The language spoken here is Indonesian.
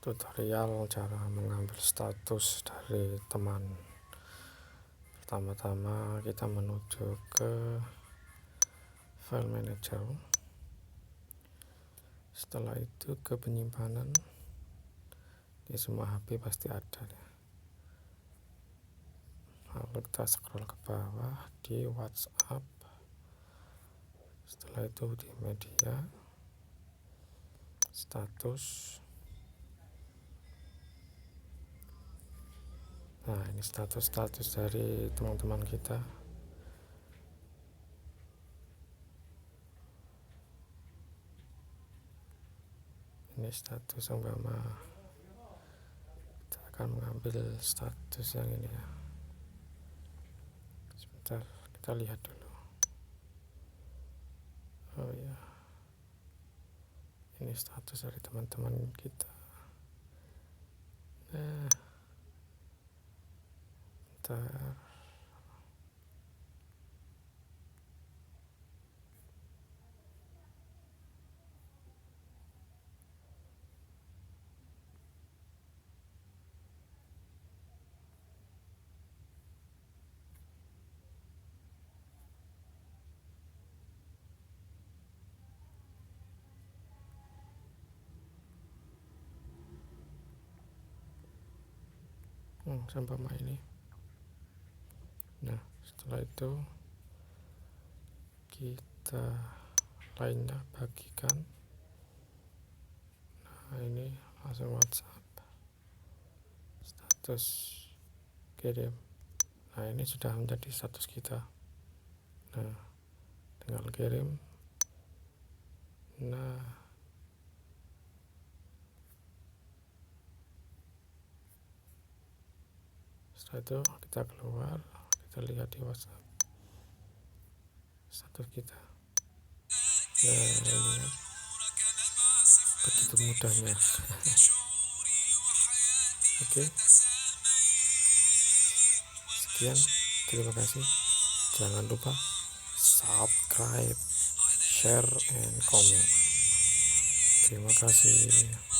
Tutorial cara mengambil status dari teman. Pertama-tama kita menuju ke file manager, setelah itu ke penyimpanan. Di semua HP pasti ada ya. Lalu kita scroll ke bawah di WhatsApp, setelah itu di media, status. Nah, ini status dari teman-teman kita. Ini status umpama kita akan mengambil status yang ini ya. Sebentar, kita lihat dulu. Oh ya, ini status dari teman-teman kita. Nah, bentar. Seumpama ini. Nah, setelah itu kita lainnya bagikan. Nah, ini langsung WhatsApp, status kirim. Nah, ini sudah menjadi status kita. Nah, tinggal kirim. Nah, setelah itu kita keluar, kita lihat di WhatsApp status kita. Nah, ini begitu mudahnya. Oke, sekian, terima kasih. Jangan lupa subscribe, share, and comment. Terima kasih.